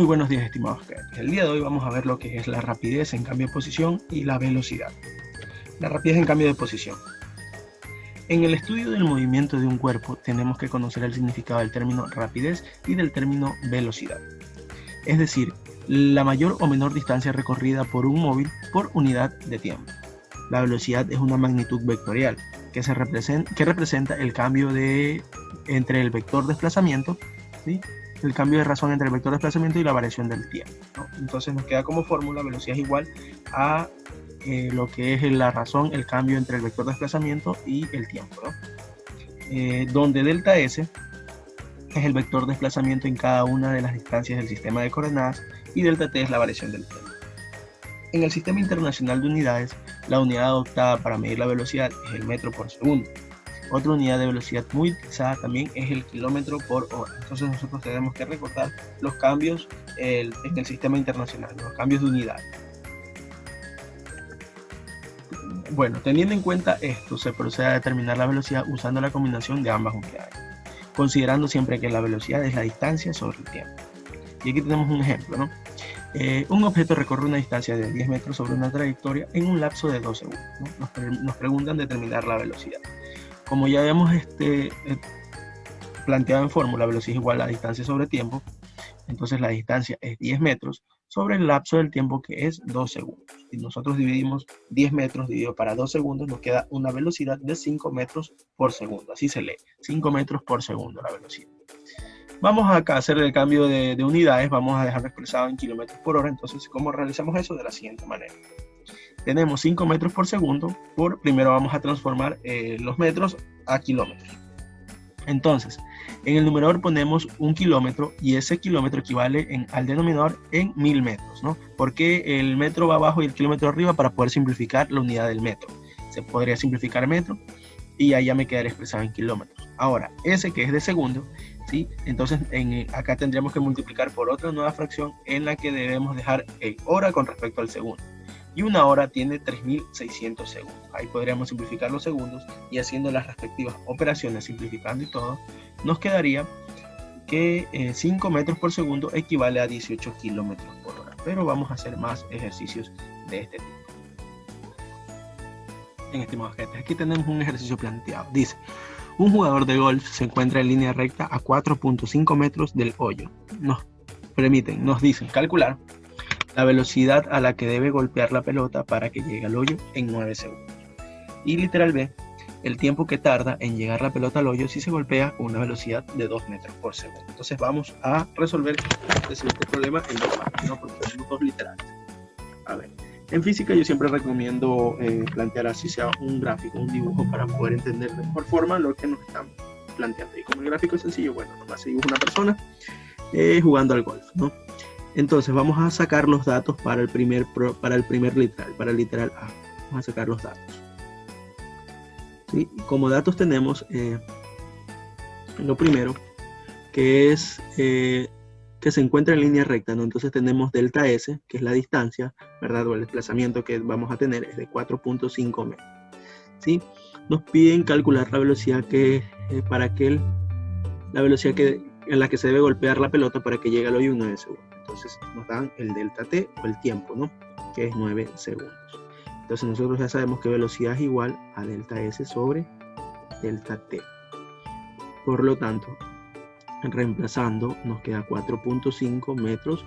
Muy buenos días, estimados estudiantes. El día de hoy vamos a ver lo que es la rapidez en cambio de posición y la velocidad. La rapidez en cambio de posición. En el estudio del movimiento de un cuerpo tenemos que conocer el significado del término rapidez y del término velocidad. Es decir, la mayor o menor distancia recorrida por un móvil por unidad de tiempo. La velocidad es una magnitud vectorial que representa el cambio entre el vector desplazamiento, ¿sí? El cambio de razón entre el vector de desplazamiento y la variación del tiempo, ¿no? Entonces nos queda como fórmula velocidad es igual a lo que es la razón, el cambio entre el vector de desplazamiento y el tiempo, ¿no? Donde delta S es el vector de desplazamiento en cada una de las distancias del sistema de coordenadas y delta T es la variación del tiempo. En el Sistema Internacional de Unidades, la unidad adoptada para medir la velocidad es el metro por segundo. Otra unidad de velocidad muy utilizada también es el kilómetro por hora. Entonces nosotros tenemos que recordar los cambios en el sistema internacional, los cambios de unidad. Bueno, teniendo en cuenta esto, se procede a determinar la velocidad usando la combinación de ambas unidades, considerando siempre que la velocidad es la distancia sobre el tiempo. Y aquí tenemos un ejemplo, ¿no? Un objeto recorre una distancia de 10 metros sobre una trayectoria en un lapso de 2 segundos, ¿no? Nos preguntan determinar la velocidad. Como ya habíamos planteado en fórmula, velocidad es igual a la distancia sobre tiempo, entonces la distancia es 10 metros sobre el lapso del tiempo que es 2 segundos. Si nosotros dividimos 10 metros dividido para 2 segundos, nos queda una velocidad de 5 metros por segundo. Así se lee, 5 metros por segundo la velocidad. Vamos acá a hacer el cambio de unidades, vamos a dejarlo expresado en kilómetros por hora. Entonces, ¿cómo realizamos eso? De la siguiente manera. Tenemos 5 metros por segundo, primero vamos a transformar los metros a kilómetros. Entonces, en el numerador ponemos 1 kilómetro y ese kilómetro equivale al denominador en 1000 metros, ¿no? Porque el metro va abajo y el kilómetro arriba para poder simplificar la unidad del metro. Se podría simplificar metro y ahí ya me quedaría expresado en kilómetros. Ahora, ese que es de segundo, ¿sí? Entonces acá tendríamos que multiplicar por otra nueva fracción en la que debemos dejar hora con respecto al segundo. Y una hora tiene 3600 segundos. Ahí podríamos simplificar los segundos y haciendo las respectivas operaciones, simplificando y todo, nos quedaría que 5 metros por segundo equivale a 18 kilómetros por hora. Pero vamos a hacer más ejercicios de este tipo. En estimados estudiantes, aquí tenemos un ejercicio planteado. Dice, un jugador de golf se encuentra en línea recta a 4.5 metros del hoyo. Nos dicen calcular la velocidad a la que debe golpear la pelota para que llegue al hoyo en 9 segundos. Y literal B, el tiempo que tarda en llegar la pelota al hoyo si se golpea con una velocidad de 2 metros por segundo. Entonces vamos a resolver este problema en dos partes, ¿no? Porque tenemos dos literales. A ver, en física yo siempre recomiendo plantear así sea un gráfico, un dibujo para poder entender de mejor forma lo que nos están planteando. Y como el gráfico es sencillo, bueno, nomás se dibuja una persona jugando al golf, ¿no? Entonces vamos a sacar los datos para el primer literal, para el literal A. Vamos a sacar los datos. ¿Sí? Como datos tenemos lo primero, que es que se encuentra en línea recta, ¿no? Entonces tenemos delta S, que es la distancia, ¿verdad? O el desplazamiento que vamos a tener es de 4.5 metros. ¿Sí? Nos piden calcular la velocidad en la que se debe golpear la pelota para que llegue al hoyo en 9 segundos. Entonces nos dan el delta T o el tiempo, ¿no? Que es 9 segundos. Entonces nosotros ya sabemos que velocidad es igual a delta S sobre delta T. Por lo tanto, reemplazando nos queda 4.5 metros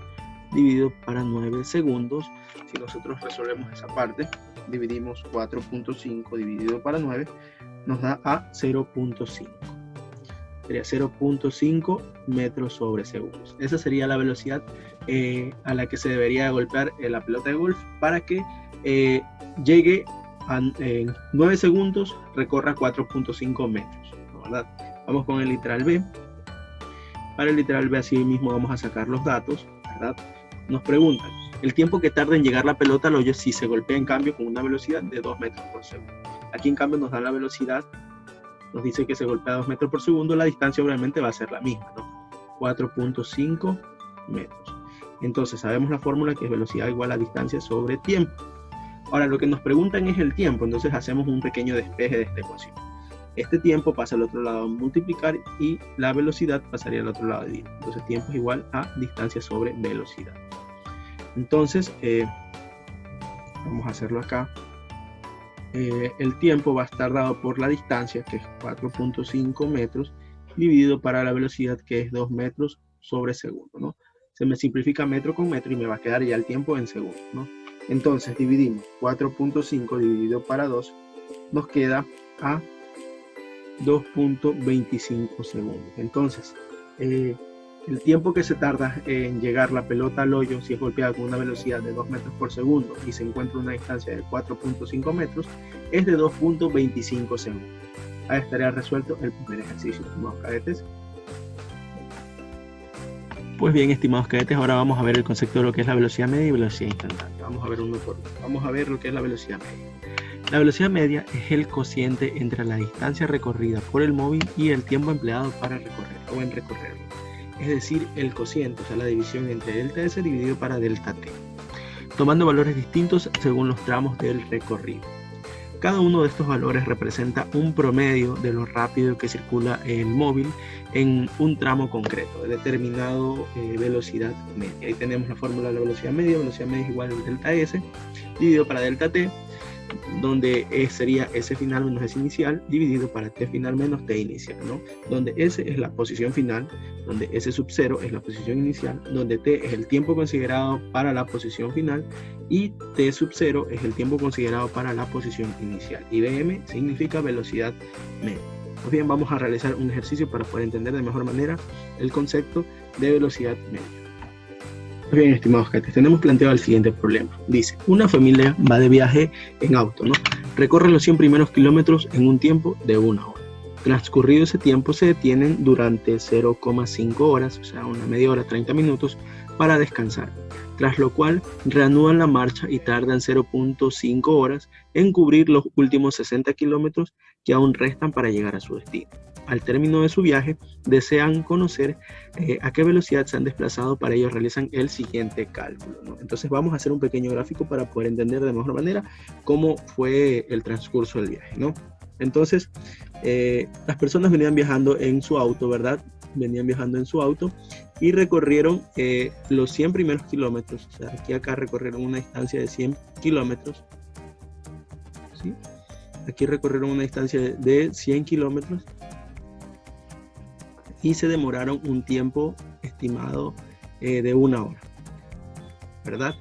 dividido para 9 segundos. Si nosotros resolvemos esa parte, dividimos 4.5 dividido para 9, nos da a 0.5. Sería 0.5 metros sobre segundos. Esa sería la velocidad a la que se debería golpear la pelota de golf para que llegue en 9 segundos, recorra 4.5 metros, ¿verdad? Vamos con el literal B. Para el literal B así mismo vamos a sacar los datos, ¿verdad? Nos preguntan el tiempo que tarda en llegar la pelota al hoyo si se golpea en cambio con una velocidad de 2 metros por segundo. Aquí en cambio nos dan la velocidad. Nos dice que se golpea a 2 metros por segundo, la distancia obviamente va a ser la misma, ¿no? 4.5 metros. Entonces sabemos la fórmula que es velocidad igual a distancia sobre tiempo. Ahora lo que nos preguntan es el tiempo, entonces hacemos un pequeño despeje de esta ecuación. Este tiempo pasa al otro lado a multiplicar y la velocidad pasaría al otro lado de dividir. Entonces tiempo es igual a distancia sobre velocidad. Entonces, vamos a hacerlo acá. El tiempo va a estar dado por la distancia, que es 4.5 metros, dividido para la velocidad, que es 2 metros sobre segundo, ¿no? Se me simplifica metro con metro y me va a quedar ya el tiempo en segundos, ¿no? Entonces dividimos 4.5 dividido para 2, nos queda a 2.25 segundos. Entonces, el tiempo que se tarda en llegar la pelota al hoyo, si es golpeada con una velocidad de 2 metros por segundo y se encuentra a una distancia de 4.5 metros, es de 2.25 segundos. Ahí estaría resuelto el primer ejercicio, estimados cadetes. Pues bien, estimados cadetes, ahora vamos a ver el concepto de lo que es la velocidad media y velocidad instantánea. Vamos a ver uno por uno. Vamos a ver lo que es la velocidad media. La velocidad media es el cociente entre la distancia recorrida por el móvil y el tiempo empleado para recorrer o en recorrerlo. Es decir, el cociente, o sea, la división entre delta S dividido para delta T, tomando valores distintos según los tramos del recorrido. Cada uno de estos valores representa un promedio de lo rápido que circula el móvil en un tramo concreto, de determinado velocidad media. Ahí tenemos la fórmula de la velocidad media es igual a delta S dividido para delta T, donde sería S final menos S inicial dividido para T final menos T inicial, ¿no? Donde S es la posición final, donde S sub 0 es la posición inicial, donde T es el tiempo considerado para la posición final y T sub 0 es el tiempo considerado para la posición inicial. Y Vm significa velocidad media. Pues bien, vamos a realizar un ejercicio para poder entender de mejor manera el concepto de velocidad media. Pues bien, estimados cadetes, tenemos planteado el siguiente problema. Dice, una familia va de viaje en auto, ¿no? Recorre los 100 primeros kilómetros en un tiempo de 1 hora. Transcurrido ese tiempo se detienen durante 0,5 horas, o sea, una media hora, 30 minutos, para descansar. Tras lo cual reanudan la marcha y tardan 0,5 horas en cubrir los últimos 60 kilómetros que aún restan para llegar a su destino. Al término de su viaje, desean conocer a qué velocidad se han desplazado. Para ello realizan el siguiente cálculo, ¿no? Entonces vamos a hacer un pequeño gráfico para poder entender de mejor manera cómo fue el transcurso del viaje, ¿no? Entonces, las personas venían viajando en su auto, ¿verdad? Venían viajando en su auto y recorrieron los 100 primeros kilómetros. O sea, aquí acá recorrieron una distancia de 100 kilómetros, ¿sí? Aquí recorrieron una distancia de 100 kilómetros y se demoraron un tiempo estimado de 1 hora, ¿verdad?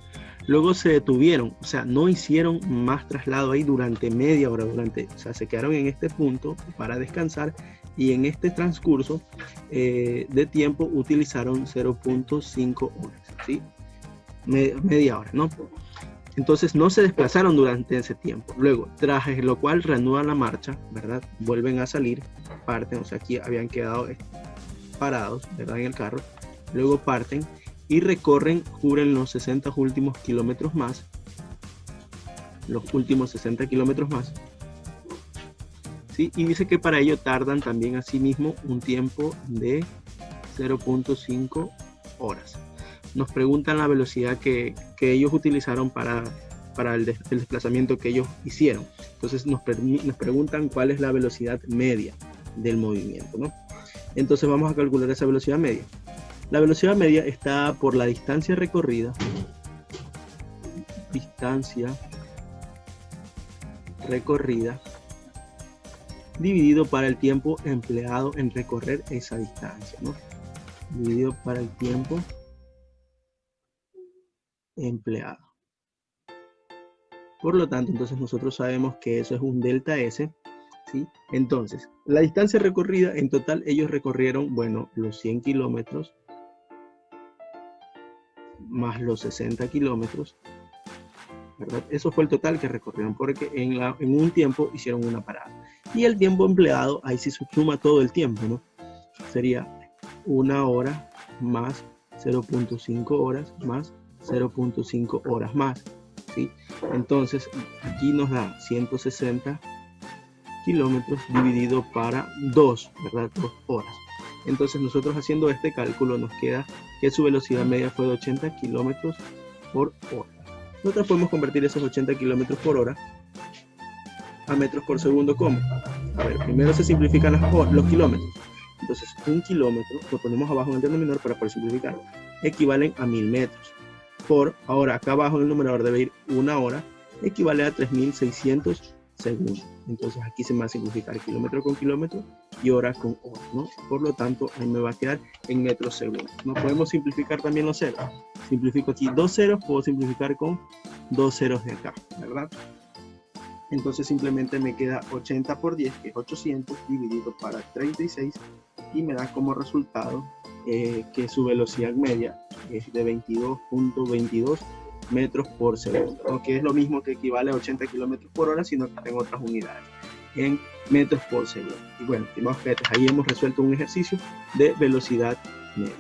Luego se detuvieron, o sea, no hicieron más traslado ahí durante media hora, o sea, se quedaron en este punto para descansar y en este transcurso de tiempo utilizaron 0,5 horas, ¿sí? Media hora, ¿no? Entonces no se desplazaron durante ese tiempo. Luego, tras lo cual reanudan la marcha, ¿verdad? Vuelven a salir, parten, o sea, aquí habían quedado parados, ¿verdad? En el carro. Luego parten y recorren, cubren los 60 últimos kilómetros más. Los últimos 60 kilómetros más. ¿Sí? Y dice que para ello tardan también asimismo un tiempo de 0,5 horas. Nos preguntan la velocidad que ellos utilizaron para el desplazamiento que ellos hicieron. Entonces nos preguntan cuál es la velocidad media del movimiento, ¿no? Entonces vamos a calcular esa velocidad media. La velocidad media está por la distancia recorrida. Dividido para el tiempo empleado en recorrer esa distancia, ¿no? Dividido para el tiempo empleado. Por lo tanto, entonces nosotros sabemos que eso es un delta S, ¿sí? Entonces, la distancia recorrida, en total ellos recorrieron, bueno, los 100 kilómetros más los 60 kilómetros, ¿verdad? Eso fue el total que recorrieron, porque en un tiempo hicieron una parada. Y el tiempo empleado, ahí sí se suma todo el tiempo, ¿no? Sería 1 hora más 0,5 horas más 0,5 horas más, ¿sí? Entonces, aquí nos da 160 kilómetros dividido para 2, ¿verdad? 2 horas. Entonces, nosotros haciendo este cálculo nos queda que su velocidad media fue de 80 kilómetros por hora. Nosotros podemos convertir esos 80 kilómetros por hora a metros por segundo. ¿Cómo? A ver, primero se simplifican los kilómetros. Entonces, 1 kilómetro, lo ponemos abajo en el denominador para poder simplificar, equivalen a 1000 metros. Ahora acá abajo en el numerador debe ir 1 hora, equivale a 3600 segundos. Entonces aquí se me va a simplificar kilómetro con kilómetro y hora con hora, ¿no? Por lo tanto, ahí me va a quedar en metros segundos. ¿No podemos simplificar también los ceros? Simplifico aquí 2 ceros, puedo simplificar con 2 ceros de acá, ¿verdad? Entonces simplemente me queda 80 por 10, que es 800, dividido para 36, y me da como resultado que su velocidad media es de 22.22 metros por segundo, ¿no? Que es lo mismo que equivale a 80 kilómetros por hora, sino que en otras unidades, en metros por segundo. Y bueno, estimados estudiantes, ahí hemos resuelto un ejercicio de velocidad media.